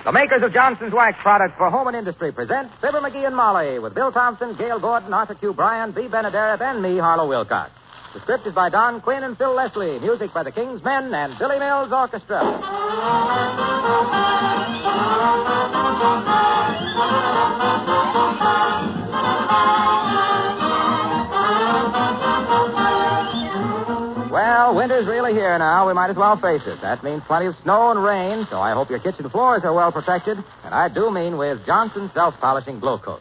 The makers of Johnson's Wax products for home and industry present Fibber McGee and Molly with Bill Thompson, Gail Gordon, Arthur Q. Bryan, B. Benaderet, and me, Harlow Wilcox. The script is by Don Quinn and Phil Leslie. Music by the King's Men and Billy Mills Orchestra. Well, winter's really here now. We might as well face it. That means plenty of snow and rain, so I hope your kitchen floors are well protected. And I do mean with Johnson's self-polishing glow coat.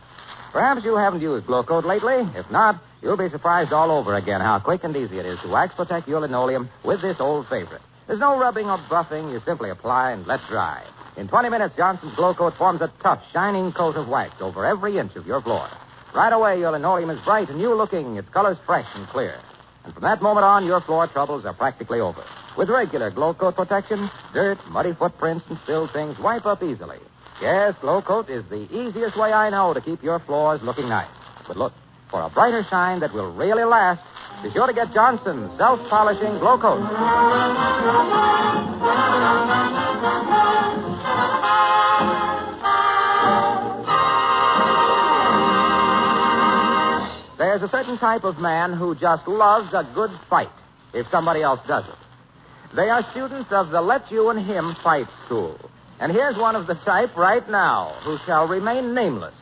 Perhaps you haven't used glow coat lately. If not, you'll be surprised all over again how quick and easy it is to wax protect your linoleum with this old favorite. There's no rubbing or buffing. You simply apply and let dry. In 20 minutes, Johnson's glow coat forms a tough, shining coat of wax over every inch of your floor. Right away, your linoleum is bright and new-looking. Its color's fresh and clear. And from that moment on, your floor troubles are practically over. With regular glow coat protection, dirt, muddy footprints, and spilled things wipe up easily. Yes, glow coat is the easiest way I know to keep your floors looking nice. But look, for a brighter shine that will really last, be sure to get Johnson's self-polishing glow coat. There's a certain type of man who just loves a good fight if somebody else does it. They are students of the Let You and Him Fight School. And here's one of the type right now who shall remain nameless,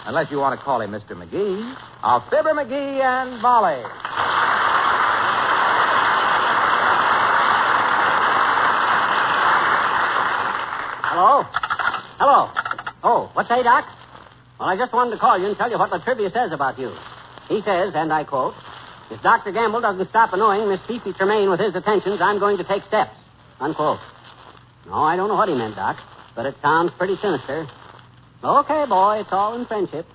unless you want to call him Mr. McGee, of Fibber McGee and Molly. Hello? Hello. Oh, what's that, Doc? Well, I just wanted to call you and tell you what the trivia says about you. He says, and I quote, if Dr. Gamble doesn't stop annoying Miss Fifi Tremaine with his attentions, I'm going to take steps. Unquote. No, I don't know what he meant, Doc, but it sounds pretty sinister. Okay, boy, it's all in friendship.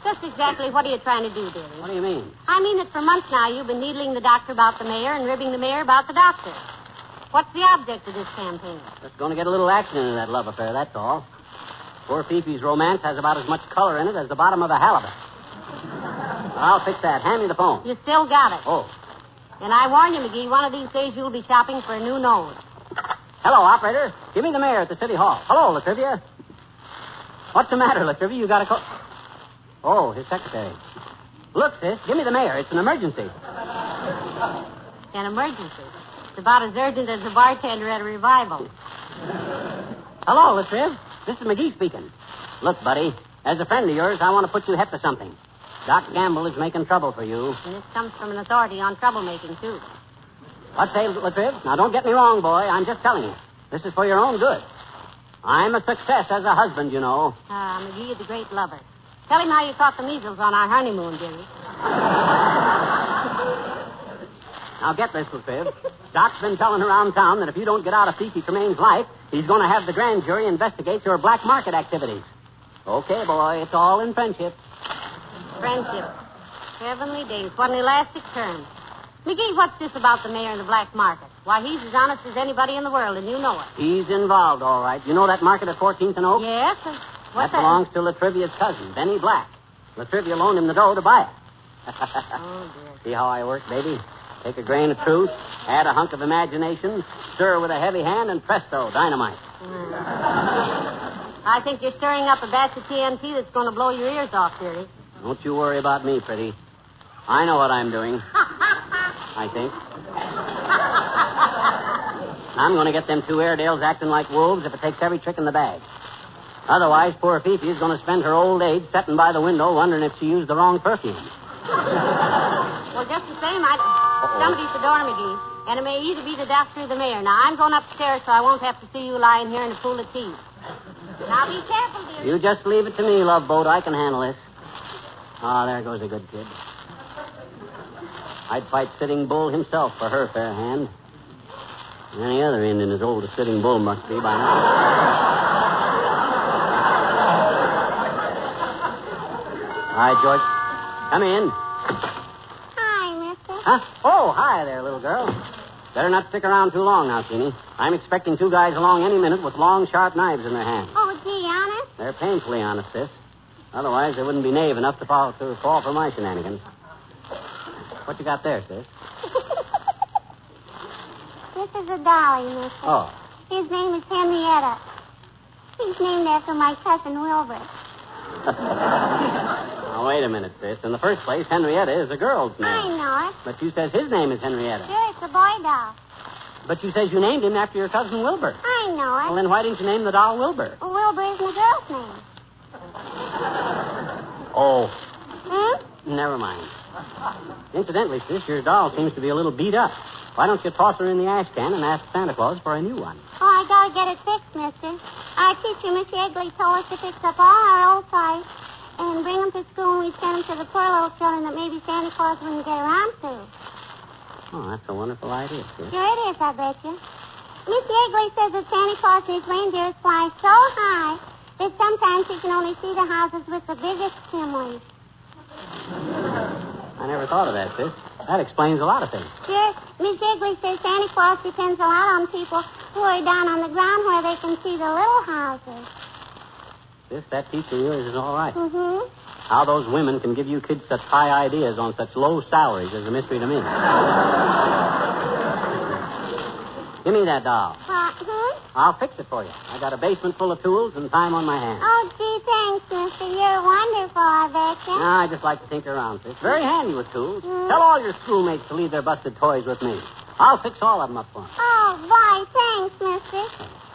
Just exactly what are you trying to do, dearie? What do you mean? I mean that for months now you've been needling the doctor about the mayor and ribbing the mayor about the doctor. What's the object of this campaign? Just going to get a little action into that love affair, that's all. Poor Fifi's romance has about as much color in it as the bottom of a halibut. I'll fix that. Hand me the phone. You still got it. Oh. And I warn you, McGee, one of these days you'll be shopping for a new nose. Hello, operator. Give me the mayor at the city hall. Hello, Latrivia. What's the matter, Latrivia? You got a call? Oh, his secretary. Look, sis, give me the mayor. It's an emergency. An emergency? It's about as urgent as a bartender at a revival. Hello, Latriv. This is McGee speaking. Look, buddy, as a friend of yours, I want to put you hep to something. Doc Gamble is making trouble for you. And this comes from an authority on troublemaking, too. What say, Latriv? Now, don't get me wrong, boy. I'm just telling you. This is for your own good. I'm a success as a husband, you know. McGee is a great lover. Tell him how you caught the measles on our honeymoon, dearie. Now, get this, Latriv. Doc's been telling around town that if you don't get out of Fifi Tremaine's life, he's going to have the grand jury investigate your black market activities. Okay, boy, it's all in friendship. Friendship. Heavenly days. What an elastic term. McGee, what's this about the mayor and the black market? Why, he's as honest as anybody in the world, and you know it. He's involved, all right. You know that market at 14th and Oak? Yes. What's that? Belongs to Latrivia's cousin, Benny Black. Latrivia loaned him the dough to buy it. Oh, dear. See how I work, baby? Take a grain of truth, add a hunk of imagination, stir with a heavy hand, and presto, dynamite. I think you're stirring up a batch of TNT that's going to blow your ears off, dearie. Don't you worry about me, pretty. I know what I'm doing. I think. I'm going to get them two Airedales acting like wolves if it takes every trick in the bag. Otherwise, poor Fifi is going to spend her old age sitting by the window wondering if she used the wrong perfume. Well, just the same, somebody's at the door, McGee. And it may either be the doctor or the mayor. Now, I'm going upstairs so I won't have to see you lying here in a pool of teeth. Now, be careful, dear. You just leave it to me, love boat. I can handle this. Ah, there goes a good kid. I'd fight Sitting Bull himself for her fair hand. Any other Indian as old as Sitting Bull must be by now. Hi, George. Come in. Hi, mister. Huh? Oh, hi there, little girl. Better not stick around too long now, Teeny. I'm expecting two guys along any minute with long, sharp knives in their hands. Oh, gee, honest? They're painfully honest, sis. Otherwise, they wouldn't be knave enough to fall for my shenanigans. What you got there, sis? This is a dolly, mister. Oh. His name is Henrietta. He's named after my cousin Wilbur. Now, wait a minute, sis. In the first place, Henrietta is a girl's name. I know it. But you says his name is Henrietta. Sure, it's a boy doll. But you says you named him after your cousin Wilbur. I know it. Well, then why didn't you name the doll Wilbur? Well, Wilbur isn't a girl's name. Oh, Hmm? never mind. Incidentally, sis, your doll seems to be a little beat up. Why don't you toss her in the ash can and ask Santa Claus for a new one? Oh, I gotta get it fixed, mister. Our teacher, Miss Yegley, told us to fix up all our old toys and bring them to school, and we send them to the poor little children that maybe Santa Claus wouldn't get around to. Oh, that's a wonderful idea, sis. Sure it is, I bet you. Miss Yegley says that Santa Claus and his reindeers fly so high that sometimes he can only see the houses with the biggest chimneys. I never thought of that, sis. That explains a lot of things. Sure, Miss Yegley says Santa Claus depends a lot on people who are down on the ground where they can see the little houses. Sis, that teacher of yours is all right. Mm-hmm. How those women can give you kids such high ideas on such low salaries is a mystery to me. Give me that doll. I'll fix it for you. I got a basement full of tools and time on my hands. Oh, gee, thanks, mister. You're wonderful, I bet you. No, I just like to tinker around, sis. Very handy with tools. Tell all your schoolmates to leave their busted toys with me. I'll fix all of them up for them. Oh, boy, thanks, mister.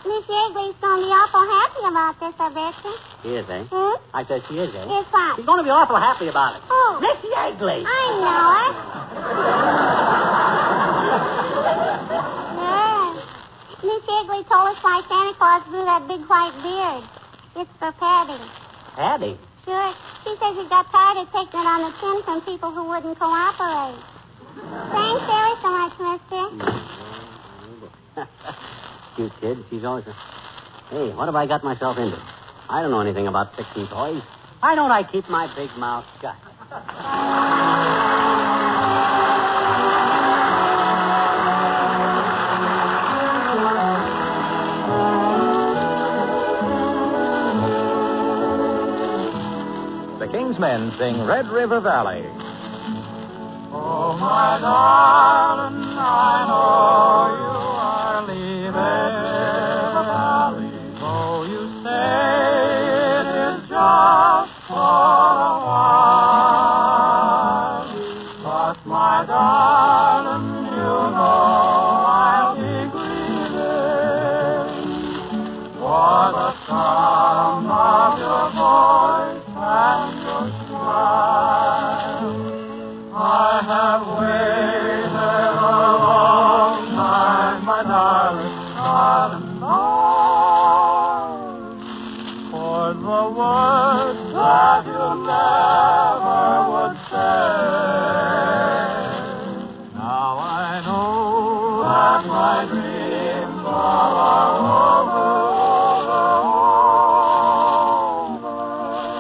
Miss Yegley's going to be awful happy about this, I bet you. She is, eh? Hmm? I said she is, eh? Yes, what? She's going to be awful happy about it. Oh. Miss Yegley! I know it. Sure. Miss Yegley told us why Santa Claus grew that big white beard. It's for padding. Padding? Sure. She says he got tired of taking it on the chin from people who wouldn't cooperate. Thanks ever so much, mister. Cute kid. She's always... Hey, what have I got myself into? I don't know anything about fixing toys. Why don't I keep my big mouth shut? The King's Men sing Red River Valley. Oh, my darling, I know you are leaving the valley. Though you say it is just for a while. But, my darling, you know I'll be grieving for the sound of your voice and your smile. I have waited a long time, my darling, darling, darling, for the words that you never would say. Now I know that my dreams all are over,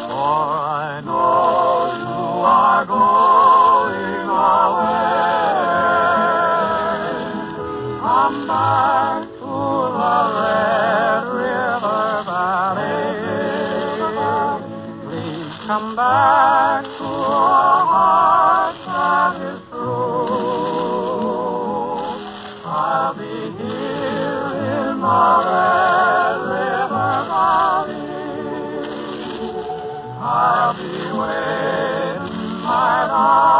for I know you are going away. Come back to the Red River Valley. Please come back to a heart that is true. I'll be here in the Red River Valley. I'll be waiting, my darling,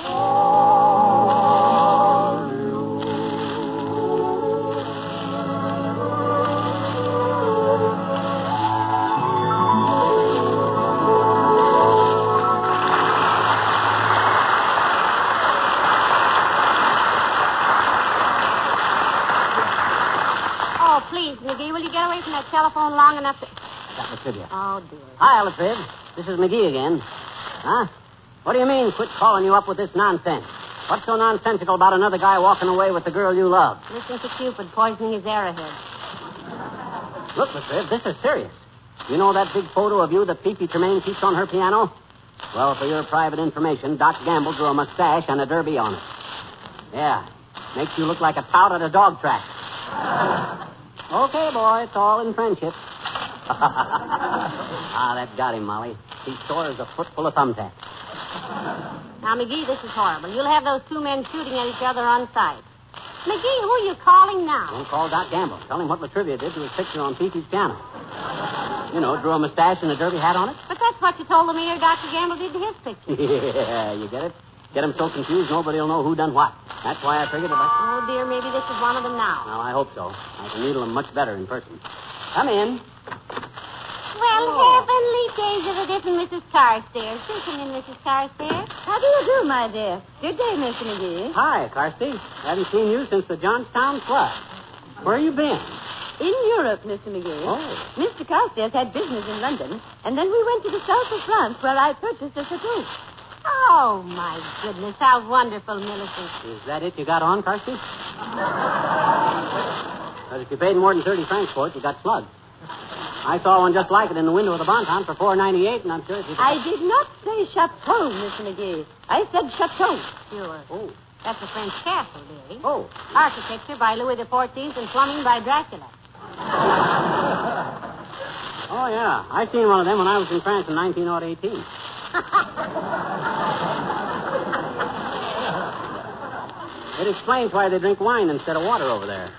for you. Oh, please, McGee, will you get away from that telephone long enough to... Got the trivia. Oh, dear. Hi, Elizabeth. This is McGee again. Huh? What do you mean, quit calling you up with this nonsense? What's so nonsensical about another guy walking away with the girl you love? Listen to Cupid poisoning his arrowhead. Look, Elizabeth, this is serious. You know that big photo of you that Fifi Tremaine keeps on her piano? Well, for your private information, Doc Gamble drew a mustache and a derby on it. Yeah. Makes you look like a tout at a dog track. Okay, boy, it's all in friendship. That got him, Molly. He's sore as a foot full of thumbtacks. Now, McGee, this is horrible. You'll have those two men shooting at each other on sight. McGee, who are you calling now? Don't call Doc Gamble. Tell him what Latrivia did to his picture on Fifi's piano. You know, drew a mustache and a derby hat on it. But that's what you told the mayor Dr. Gamble did to his picture. Yeah, you get it? Get him so confused nobody will know who done what. That's why I figured if I... Oh, dear, maybe this is one of them now. Well, I hope so. I can needle him much better in person. Come in. Well, heavenly days of a different Mrs. Carstairs. Do come in, Mrs. Carstairs. How do you do, my dear? Good day, Mr. McGee. Hi, Carsty. Haven't seen you since the Johnstown flood. Where you been? In Europe, Mr. McGee. Oh. Mr. Carstairs had business in London, and then we went to the south of France where I purchased a chateau. Oh, my goodness. How wonderful, Millicent. Is that it you got on, Carsty? Because if you paid more than 30 francs for it, you got slugged. I saw one just like it in the window of the Bonton for $4.98, and I'm sure if you... I did not say chateau, Mr. McGee. I said chateau. Sure. Oh. That's a French castle, dearie. Oh. Architecture by Louis XIV and plumbing by Dracula. Oh, yeah. I seen one of them when I was in France in 1918. It explains why they drink wine instead of water over there.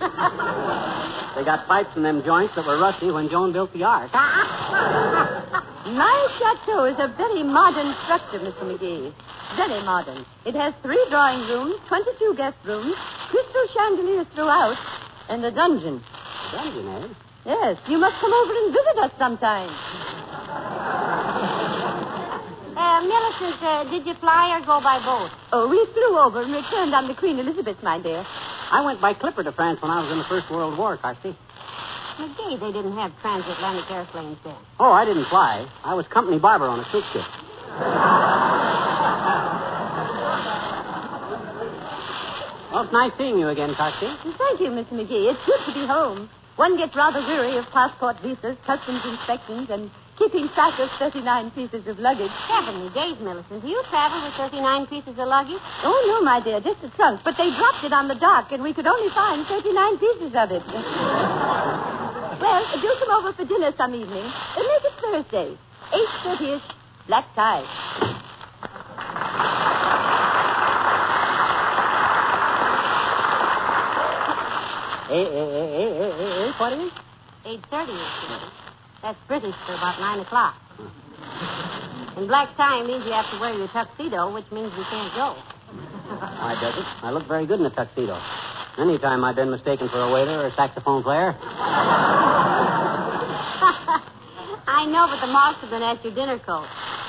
They got pipes in them joints that were rusty when Joan built the ark. My chateau is a very modern structure, Mr. McGee. Very modern. It has 3 drawing rooms, 22 guest rooms, crystal chandeliers throughout, and a dungeon. A dungeon, eh? Yes, you must come over and visit us sometime. Millicent, did you fly or go by boat? Oh, we flew over and returned on the Queen Elizabeth, my dear. I went by clipper to France when I was in the First World War, Carsty. McGee, they didn't have transatlantic airplanes then. Oh, I didn't fly. I was company barber on a cruise ship. Well, it's nice seeing you again, Carsty. Thank you, Mr. McGee. It's good to be home. One gets rather weary of passport visas, customs inspections, and keeping track of 39 pieces of luggage. Heavenly days, Millicent. Do you travel with 39 pieces of luggage? Oh, no, my dear, just a trunk. But they dropped it on the dock, and we could only find 39 pieces of it. Well, do come over for dinner some evening. Make it Thursday, 8:30ish, black tie. What is it? 8:30. That's British for about 9 o'clock. And black tie means you have to wear your tuxedo, which means we can't go. I does it. I look very good in a tuxedo. Anytime I've been mistaken for a waiter or a saxophone player. I know, but the moths have been at your dinner coat.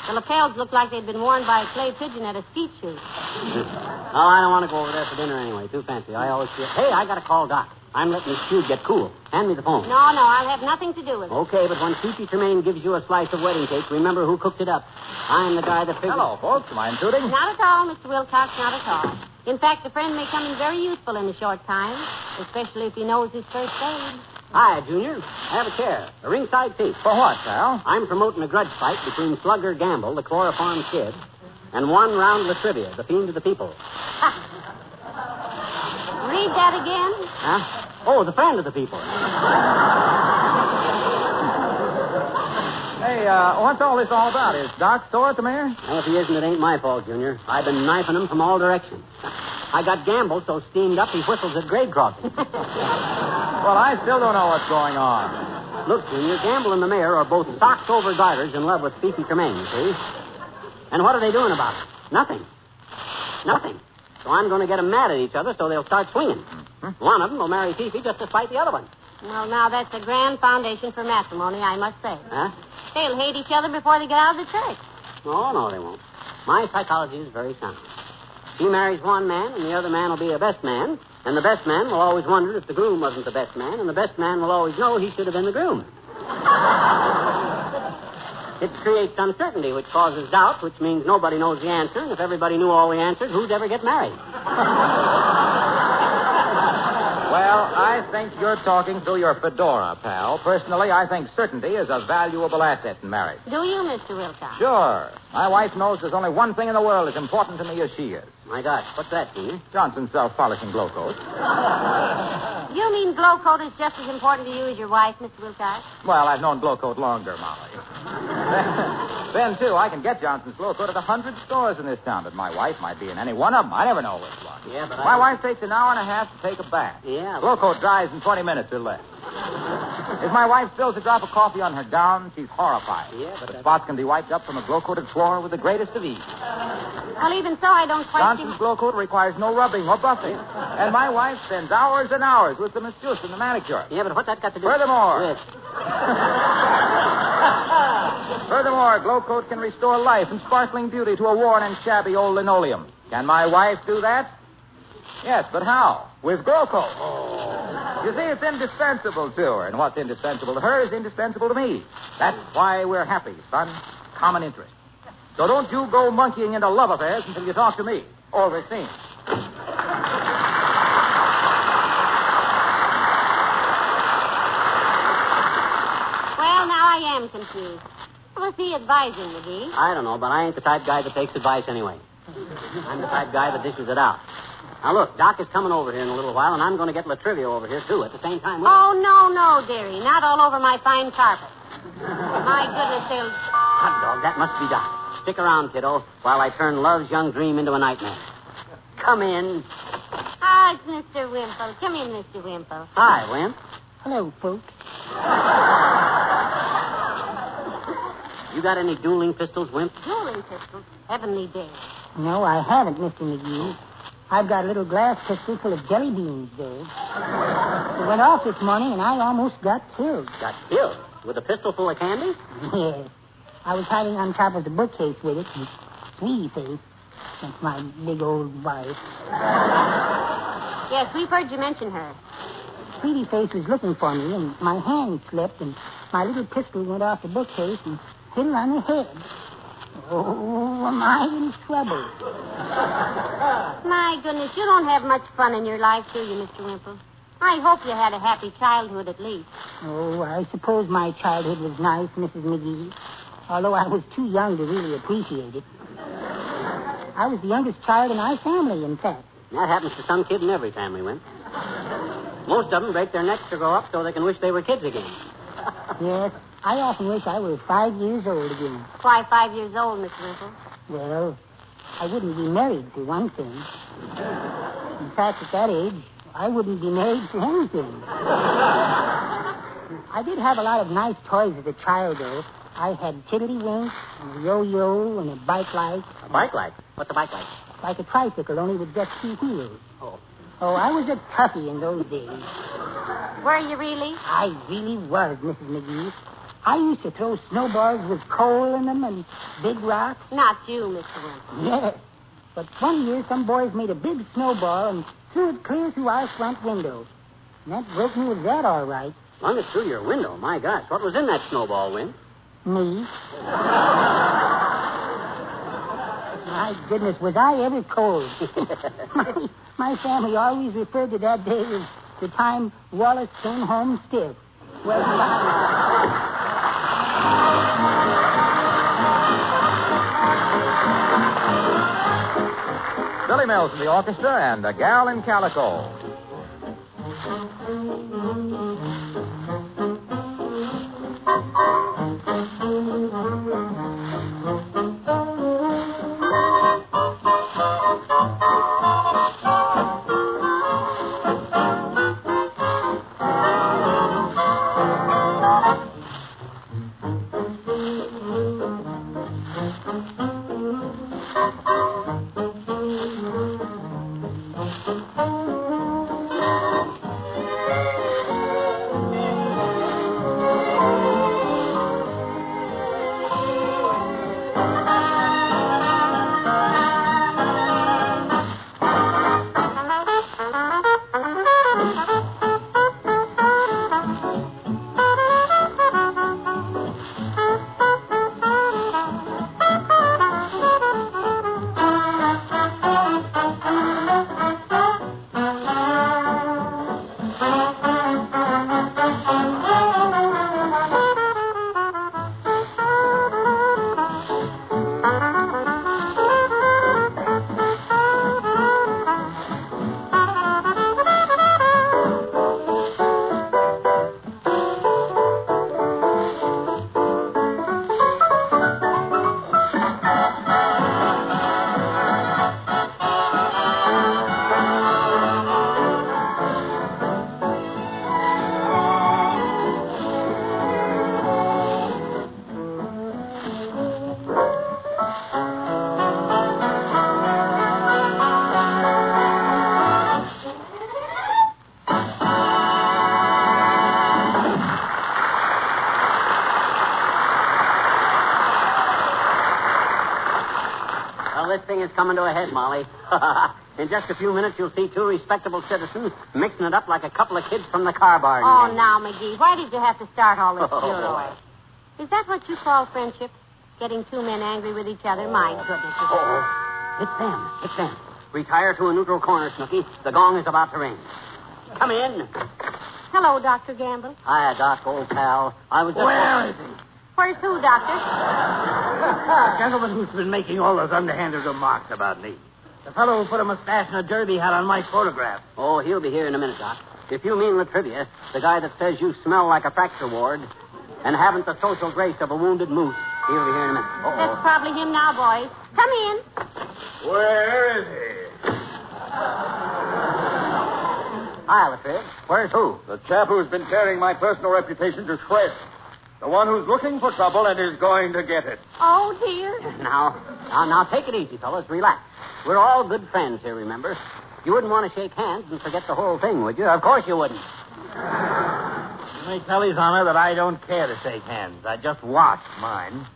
The lapels look like they'd been worn by a clay pigeon at a skeet shoot. Oh, I don't want to go over there for dinner anyway. Too fancy. I always feel... Hey, I got to call Doc. I'm letting this Feud get cool. Hand me the phone. No, I'll have nothing to do with it. Okay, but when Fifi Tremaine gives you a slice of wedding cake, remember who cooked it up. I'm the guy that figured... Hello, folks. Am I intruding? Not at all, Mr. Wilcox, not at all. In fact, a friend may come in very useful in a short time, especially if he knows his first aid. Hi, Junior. Have a chair. A ringside seat. For what, pal? I'm promoting a grudge fight between Slugger Gamble, the chloroform kid, and one round Latrivia, the fiend of the people. Read that again. Huh? Oh, the friend of the people. Hey, what's all this all about? Is Doc sore at the mayor? Well, if he isn't, it ain't my fault, Junior. I've been knifing him from all directions. I got Gamble so steamed up he whistles at grade crossing. Well, I still don't know what's going on. Look, Junior, Gamble and the mayor are both socks over garters in love with Fifi Tremaine, you see? And what are they doing about it? Nothing. So I'm going to get them mad at each other so they'll start swinging. Mm-hmm. One of them will marry Fifi just to spite the other one. Well, now, that's a grand foundation for matrimony, I must say. Huh? They'll hate each other before they get out of the church. No, they won't. My psychology is very sound. She marries one man, and the other man will be a best man, and the best man will always wonder if the groom wasn't the best man, and the best man will always know he should have been the groom. It creates uncertainty, which causes doubt, which means nobody knows the answer, and if everybody knew all the answers, who'd ever get married? Well, I think you're talking through your fedora, pal. Personally, I think certainty is a valuable asset in marriage. Do you, Mr. Wilcox? Sure. My wife knows there's only one thing in the world as important to me as she is. My gosh, what's that, Junior? Johnson's self-polishing glow coat. You mean glow coat is just as important to you as your wife, Mr. Wilcox? Well, I've known glow coat longer, Molly. Then, too, I can get Johnson's Glow Coat at 100 stores in this town, but my wife might be in any one of them. I never know which one. Yeah, but My wife takes an hour and a half to take a bath. Yeah. Glow Coat dries in 20 minutes or less. If my wife spills a drop of coffee on her gown, she's horrified. Yeah, but the spots can be wiped up from a glow-coated floor with the greatest of ease. Well, even so, I don't quite Johnson's Glow Coat requires no rubbing or buffing. And my wife spends hours and hours with the masseuse and the manicure. Yeah, but what's that got to do? Furthermore, Yes. Furthermore, Glow Coat can restore life and sparkling beauty to a worn and shabby old linoleum. Can my wife do that? Yes, but how? With Glow Coat. You see, it's indispensable to her, and what's indispensable to her is indispensable to me. That's why we're happy, son. Common interest. So don't you go monkeying into love affairs until you talk to me. Overseen. Well, now I am confused. What's he advising, McGee? I don't know, but I ain't the type guy that takes advice anyway. I'm the type guy that dishes it out. Now, look, Doc is coming over here in a little while, and I'm going to get Latrivia over here, too, at the same time. Oh, no, dearie. Not all over my fine carpet. My goodness, they'll... Hot dog, that must be Doc. Stick around, kiddo, while I turn Love's young dream into a nightmare. Come in. Ah, it's Mr. Wimple. Come in, Mr. Wimple. Hi, Wimp. Hello, folks. You got any dueling pistols, Wimp? Dueling pistols. Heavenly day. No, I haven't, Mr. McGee. I've got a little glass pistol full of jelly beans, though. It went off this morning, and I almost got killed. Got killed? With a pistol full of candy? Yes. I was hiding on top of the bookcase with it, and Sweetie Face, that's my big old wife. Yes, we've heard you mention her. Sweetie Face was looking for me, and my hand slipped, and my little pistol went off the bookcase and hit her on the head. Oh, am I in trouble? My goodness, you don't have much fun in your life, do you, Mr. Wimple? I hope you had a happy childhood at least. Oh, I suppose my childhood was nice, Mrs. McGee, although I was too young to really appreciate it. I was the youngest child in our family, in fact. That happens to some kid in every family, Wimp. Most of them break their necks to grow up so they can wish they were kids again. Yes, I often wish I were 5 years old again. Why 5 years old, Mr. Wimple? Well, I wouldn't be married, for one thing. In fact, at that age, I wouldn't be married for anything. I did have a lot of nice toys as a child, though. I had tiddlywinks and a yo-yo and a bike light. A bike light? What's a bike light? Like a tricycle, only with just 2 wheels. Oh. Oh, I was a toughie in those days. Were you really? I really was, Mrs. McGee. I used to throw snowballs with coal in them and big rocks. Not you, Mr. Wimple. Yes. But one year, some boys made a big snowball and threw it clear through our front window. And that broke me with that, all right. Flung it through your window. My gosh, what was in that snowball, Wimp? Me. My goodness, was I ever cold. my family always referred to that day as the time Wallace came home stiff. Well, Billy Mills in the orchestra and a gal in calico. coming to a head, Molly. In just a few minutes, you'll see two respectable citizens mixing it up like a couple of kids from the car barn. Oh, now, McGee, why did you have to start all this furor? Is that what you call friendship? Getting two men angry with each other? My goodness. It's them. Retire to a neutral corner, Snooky. The gong is about to ring. Come in. Hello, Dr. Gamble. Hiya, Doc, old pal. I was just... Where is he? Where's who, Doctor? The gentleman who's been making all those underhanded remarks about me. The fellow who put a mustache and a derby hat on my photograph. Oh, he'll be here in a minute, Doc. If you mean Latrivia, the guy that says you smell like a fracture ward and haven't the social grace of a wounded moose, he'll be here in a minute. That's probably him now, boys. Come in. Where is he? Hi, Latriv. Where's who? The chap who's been tearing my personal reputation to shreds. The one who's looking for trouble and is going to get it. Oh, dear. Now, take it easy, fellas. Relax. We're all good friends here, remember? You wouldn't want to shake hands and forget the whole thing, would you? Of course you wouldn't. You may tell His Honor that I don't care to shake hands. I just watch mine.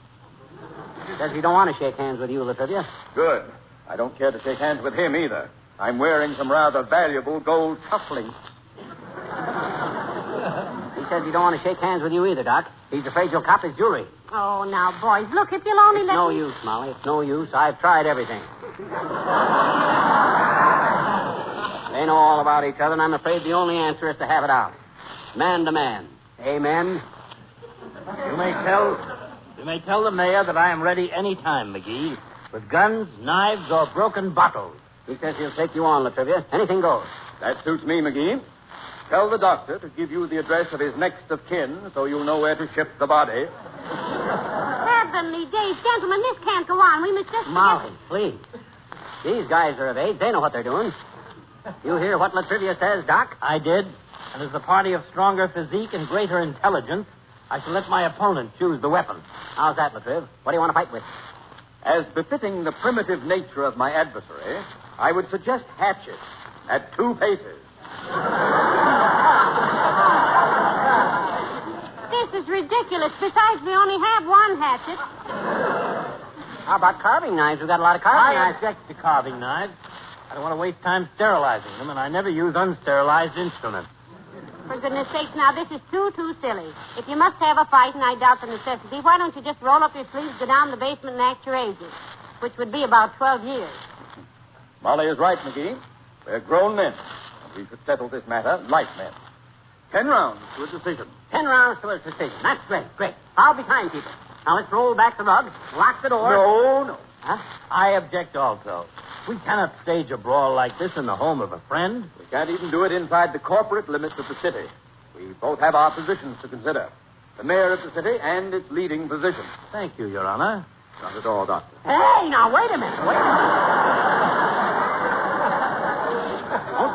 Says he don't want to shake hands with you, Latrivia. Good. I don't care to shake hands with him either. I'm wearing some rather valuable gold cufflinks. He says he don't want to shake hands with you either, Doc. He's afraid you'll cop his jewelry. Oh, now, boys, look, if you'll only It's let no me... use, Molly. It's no use. I've tried everything. They know all about each other, and I'm afraid the only answer is to have it out. Man to man. Amen? You may tell the mayor that I am ready any time, McGee, with guns, knives, or broken bottles. He says he'll take you on, Latrivia. Anything goes. That suits me, McGee. Tell the doctor to give you the address of his next of kin so you'll know where to ship the body. Heavenly days, gentlemen, this can't go on. We must just... Molly, please. These guys are of age. They know what they're doing. You hear what Latrivia says, Doc? I did. And as a party of stronger physique and greater intelligence, I shall let my opponent choose the weapon. How's that, Latriv? What do you want to fight with? As befitting the primitive nature of my adversary, I would suggest hatchet at 2 paces. This is ridiculous. Besides, we only have one hatchet. How about carving knives? We've got a lot of carving I knives. object to carving knives. I don't want to waste time sterilizing them, and I never use unsterilized instruments. For goodness sakes, now, this is too silly. If you must have a fight, and I doubt the necessity, why don't you just roll up your sleeves, go down to the basement, and act your ages? Which would be about 12 years. Molly is right, McGee. We're grown men. We should settle this matter like men. 10 rounds to a decision. 10 rounds to a decision. That's great. I'll be timekeeper. Now let's roll back the rug, lock the door. No. Huh? I object also. We cannot stage a brawl like this in the home of a friend. We can't even do it inside the corporate limits of the city. We both have our positions to consider. The mayor of the city and its leading position. Thank you, Your Honor. Not at all, Doctor. Hey, now, wait a minute.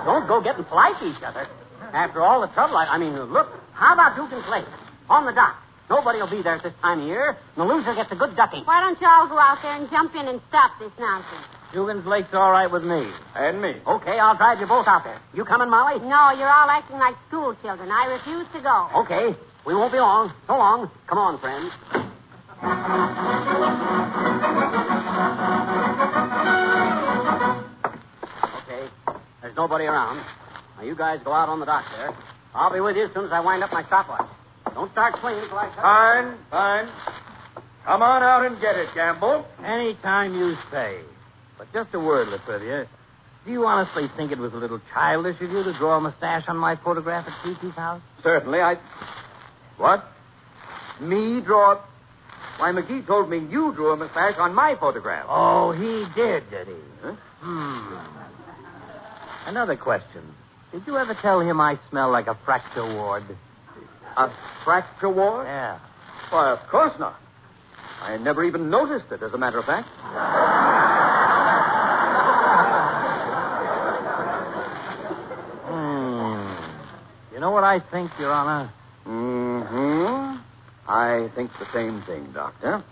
Don't go getting polite to each other. After all the trouble, I mean, look, how about Duke and Slate? On the dock. Nobody will be there at this time of year, and the loser gets a good ducking. Why don't you all go out there and jump in and stop this nonsense? Dugan's Lake's all right with me. And me. Okay, I'll drive you both out there. You coming, Molly? No, you're all acting like school children. I refuse to go. Okay, we won't be long. So long. Come on, friends. Okay, there's nobody around. Now, you guys go out on the dock there. I'll be with you as soon as I wind up my stopwatch. Don't start swinging till I tell Fine. Come on out and get it, Gamble. Any time you say. But just a word, Latrivia. Do you honestly think it was a little childish of you to draw a mustache on my photograph at Kiki's house? Certainly, What? Me draw... Why, McGee told me you drew a mustache on my photograph. Oh, he did he? Huh? Another question. Did you ever tell him I smell like a fracture ward? A fracture ward? Yeah. Why, of course not. I never even noticed it, as a matter of fact. You know what I think, Your Honor? Mm-hmm. I think the same thing, Doctor.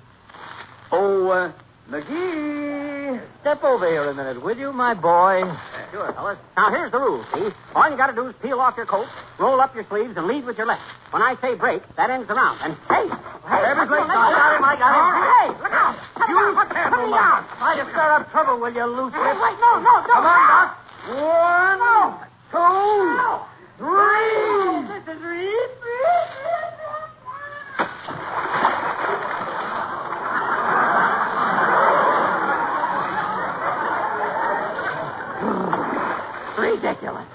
Oh, McGee! Step over here a minute, will you, my boy? Sure, fellas. Now, here's the rule, see? All you got to do is peel off your coat, roll up your sleeves, and lead with your left. When I say break, that ends the round. And, hey! Everybody, I got him. Hey, look out! You careful, Mark. Try to stir up trouble, will you, loose Wait, no, don't. Come on, Doc. 1, 2, 3. This is Reed. Ridiculous.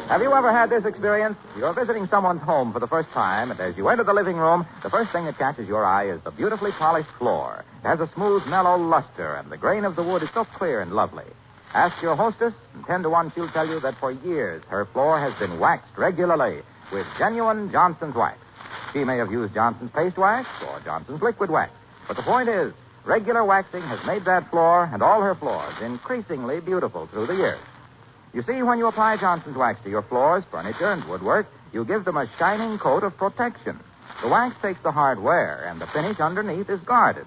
Have you ever had this experience? You're visiting someone's home for the first time, and as you enter the living room, the first thing that catches your eye is the beautifully polished floor. It has a smooth, mellow luster, and the grain of the wood is so clear and lovely. Ask your hostess, and 10 to 1 she'll tell you that for years her floor has been waxed regularly with genuine Johnson's wax. She may have used Johnson's paste wax or Johnson's liquid wax, but the point is, regular waxing has made that floor and all her floors increasingly beautiful through the years. You see, when you apply Johnson's wax to your floors, furniture, and woodwork, you give them a shining coat of protection. The wax takes the hard wear, and the finish underneath is guarded.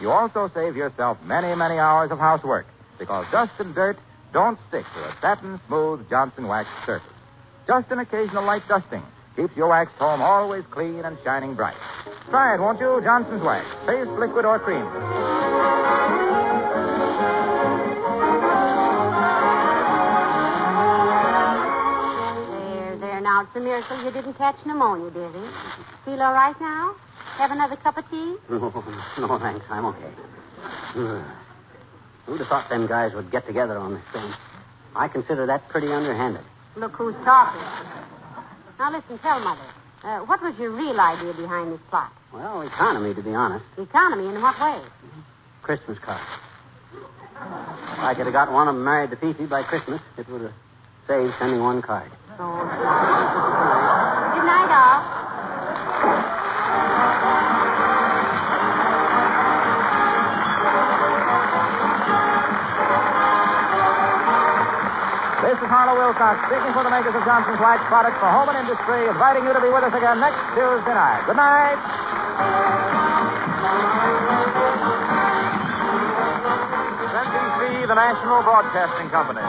You also save yourself many, many hours of housework, because dust and dirt don't stick to a satin-smooth Johnson wax surface. Just an occasional light dusting keeps your waxed home always clean and shining bright. Try it, won't you? Johnson's wax, paste, liquid, or cream. There, now, it's a miracle you didn't catch pneumonia, dearie. Feel all right now? Have another cup of tea? No, thanks. I'm okay. Who'd have thought them guys would get together on this thing? I consider that pretty underhanded. Look who's talking. Now, listen, tell Mother. What was your real idea behind this plot? Well, economy, to be honest. Economy? In what way? Christmas cards. If I could have got one of them married to Fifi by Christmas, it would have saved sending one card. Oh. Good night, all. This is Harlow Wilcox speaking for the makers of Johnson's Wax products for home and industry, inviting you to be with us again next Tuesday night. Good night. NBC, the National Broadcasting Company.